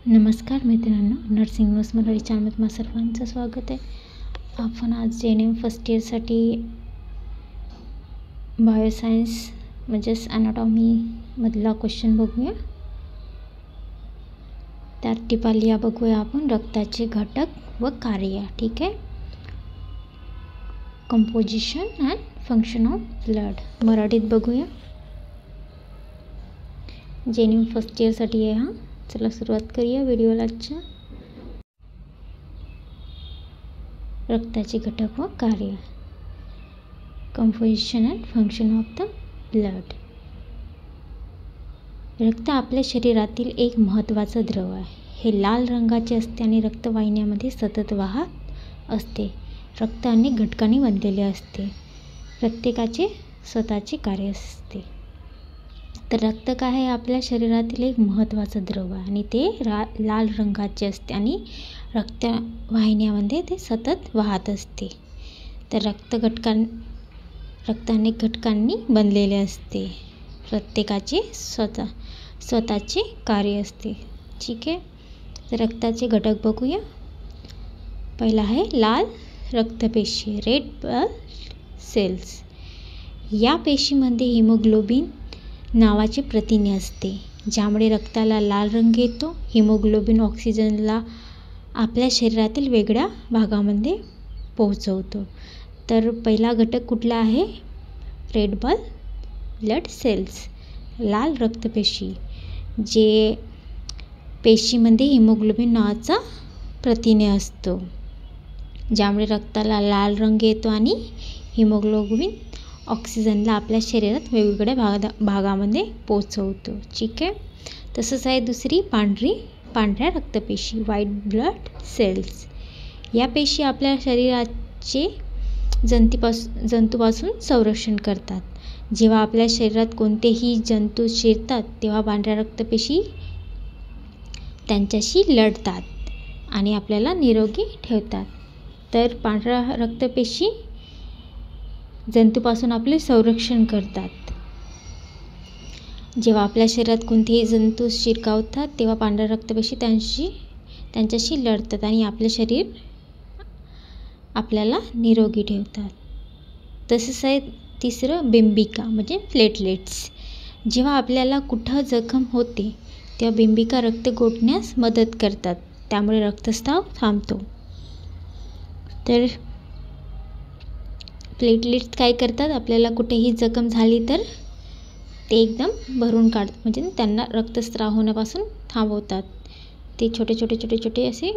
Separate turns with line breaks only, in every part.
नमस्कार मित्रांनो, nursing news Marathi चॅनलमध्ये तुम्हा सर्वांचं स्वागत आहे. आपण आज JNM फर्स्ट इयरसाठी बायोसायन्स म्हणजेच ॲनाटॉमीमधला क्वेश्चन बघूया. त्यात टिपालिया बघूया आपण, रक्ताचे घटक व कार्य. ठीक आहे, composition and function of blood मराठीत बघूया. JNM फर्स्ट इयरसाठी आहे हा. चला सुरुवात करूया व्हिडिओला. आजच्या रक्ताचे घटक व कार्य, composition and function of the blood. रक्त आपल्या शरीरातील एक महत्त्वाचं द्रव आहे. हे लाल रंगाचे असते आणि रक्तवाहिन्यामध्ये सतत वाहत असते. रक्त अनेक घटकांनी बनलेले असते, प्रत्येकाचे स्वतःचे कार्य असते. तर रक्त काय आहे, आपल्या शरीरातील एक महत्त्वाचं द्रव आहे आणि ते लाल रंगाचे असते आणि रक्तवाहिन्यामध्ये ते सतत वाहत असते. तर रक्त अनेक घटकांनी बनलेले असते, प्रत्येकाचे स्वतःचे कार्य असते. ठीक आहे, तर रक्ताचे घटक बघूया. पहिला आहे लाल रक्तपेशी, रेड ब्लड सेल्स. या पेशीमध्ये हिमोग्लोबिन नावाचे प्रथिने असते, ज्यामुळे रक्ताला लाल रंग येतो. हिमोग्लोबिन ऑक्सिजनला आपल्या शरीरातील वेगळ्या भागामध्ये पोहोचवतो. तर पहिला घटक कुठला आहे, रेड ब्लड सेल्स, लाल रक्तपेशी. जे पेशीमध्ये हिमोग्लोबिन नावाचा प्रथिने असतो, ज्यामुळे रक्ताला लाल रंग येतो आणि हिमोग्लोबिन ऑक्सिजनला आपल्या शरीरात वेगवेगळ्या भागामध्ये पोचवतो. ठीक आहे, तसंच आहे दुसरी पांढऱ्या रक्तपेशी, व्हाईट ब्लड सेल्स. या पेशी आपल्या शरीराचे जंतूपासून संरक्षण करतात. जेव्हा आपल्या शरीरात कोणतेही जंतू शिरतात तेव्हा पांढऱ्या रक्तपेशी त्यांच्याशी लढतात आणि आपल्याला निरोगी ठेवतात. तर पांढऱ्या रक्तपेशी जंतूपासून आपले संरक्षण करतात. जेव्हा आपल्या शरीरात कोणतेही जंतू शिरकावतात तेव्हा पांढऱ्या रक्तपेशी त्यांच्याशी लढतात आणि आपले शरीर आपल्याला निरोगी ठेवतात. तसेच आहे तिसरं बिंबिका म्हणजे प्लेटलेट्स. जेव्हा आपल्याला कुठं जखम होते तेव्हा बिंबिका रक्त गोठण्यास मदत करतात, त्यामुळे रक्तस्राव थांबतो. तर प्लेटलेट्स काय करतात, आपल्याला कुठेही जखम झाली तर ते एकदम भरून काढतात, म्हणजे त्यांना रक्तस्राव होण्यापासून थांबवतात. ते छोटे छोटे असे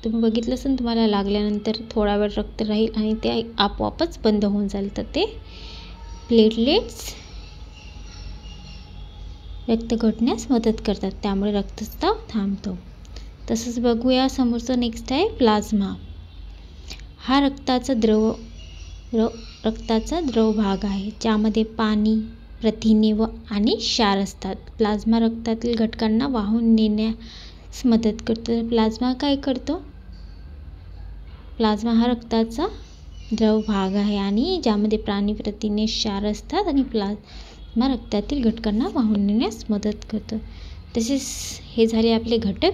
तुम्ही बघितलं असेल, तुम्हाला लागल्यानंतर थोडा वेळ रक्त राहील आणि ते आपोआपच बंद होऊन जाईल. तर ते प्लेटलेट्स रक्त घटण्यास मदत करतात, त्यामुळे रक्तस्राव थांबतो. तसंच बघूया समोरचं नेक्स्ट आहे प्लाझ्मा. हा रक्ताचा द्रव भाग आहे, ज्यामध्ये पाणी, प्रथिने आणि क्षार असतात. प्लाझ्मा रक्तातील घटकांना वाहून नेण्यास मदत करतो. प्लाझ्मा काय करतो, प्लाझ्मा हा रक्ताचा द्रव भाग आहे आणि ज्यामध्ये पाणी, प्रथिने, क्षार असतात आणि प्लाझ्मा रक्तातील घटकांना वाहून नेण्यास मदत करतो. तसेच हे झाले आपले घटक.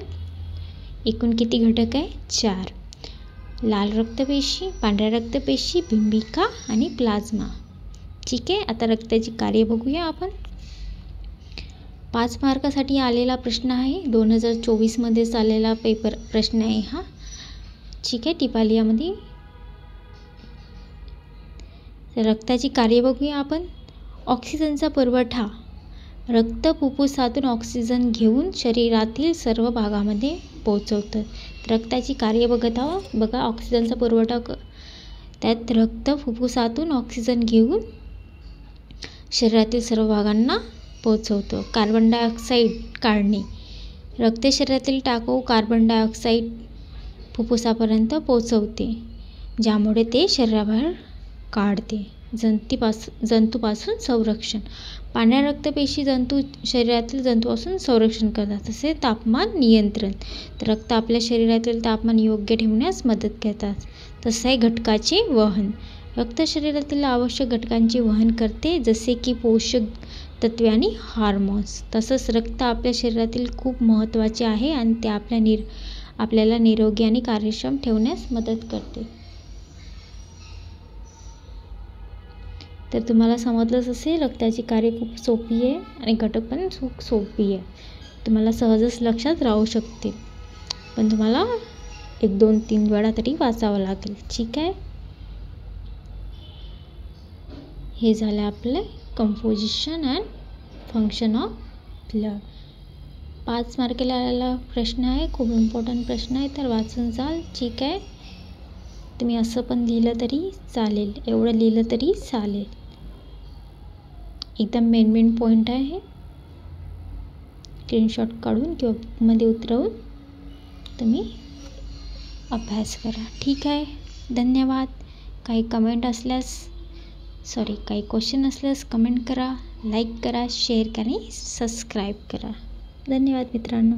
एकूण किती घटक आहे, 4. लाल रक्तपेशी, पांढऱ्या रक्तपेशी, बिंबिका आणि प्लाझ्मा. ठीक आहे, आता रक्ताची कार्य बघूया आपण. 5 मार्कासाठी आलेला प्रश्न आहे, 2024 आलेला पेपर प्रश्न आहे हा. ठीक आहे, टिपालियामध्ये. रक्ताची कार्य बघूया आपण. ऑक्सिजनचा पुरवठा. रक्त फुफ्फुसातून ऑक्सिजन घेऊन शरीरातील सर्व भागामध्ये पोहोचवतं. रक्ताची कार्य बघत आहोत. बघा, ऑक्सिजनचा पुरवठा त्यात रक्त फुफ्फुसातून ऑक्सिजन घेऊन शरीरातील सर्व भागांना पोहोचवतो. कार्बन डायऑक्साईड काढणे. रक्त शरीरातील टाकाऊ कार्बन डायऑक्साईड फुफ्फुसापर्यंत पोहोचवते, ज्यामुळे ते शरीराबाहेर काढते. जंतूपासून संरक्षण. पांढऱ्या रक्तपेशी शरीरातील जंतूपासून संरक्षण करतात. तसे तापमान नियंत्रण. तर रक्त आपल्या शरीरातील तापमान योग्य ठेवण्यास मदत करतात. तसे आहे घटकाचे वहन. रक्त शरीरातील आवश्यक घटकांचे वहन करते, जसे की पोषक तत्वे आणि हार्मोन्स. तसंच रक्त आपल्या शरीरातील खूप महत्त्वाचे आहे आणि ते आपल्याला निरोगी आणि कार्यक्षम ठेवण्यास मदत करते. तर तुम्हाला समजलंच असेल, रक्ताची कार्य खूप सोपी आहे आणि घटक पण खूप सोपी आहे. तुम्हाला सहजच लक्षात राहू शकते, पण तुम्हाला 1, 2, 3 वेळा तरी वाचावं लागेल. ठीक आहे. हे झालं आपलं composition and function of blood. 5 मार्काला आलेला प्रश्न आहे, खूप इम्पॉर्टंट प्रश्न आहे, तर वाचून जाल. ठीक आहे. तुम्ही असं पण लिहिलं तरी चालेल, एवढं लिहिलं तरी चालेल. एकदम मेन पॉईंट आहे. स्क्रीनशॉट काढून किंवा बुकमध्ये उतरवून तुम्ही अभ्यास करा. ठीक आहे. धन्यवाद. काही क्वेश्चन असल्यास कमेंट करा, लाईक करा, शेअर करा आणि सबस्क्राईब करा. धन्यवाद मित्रांनो.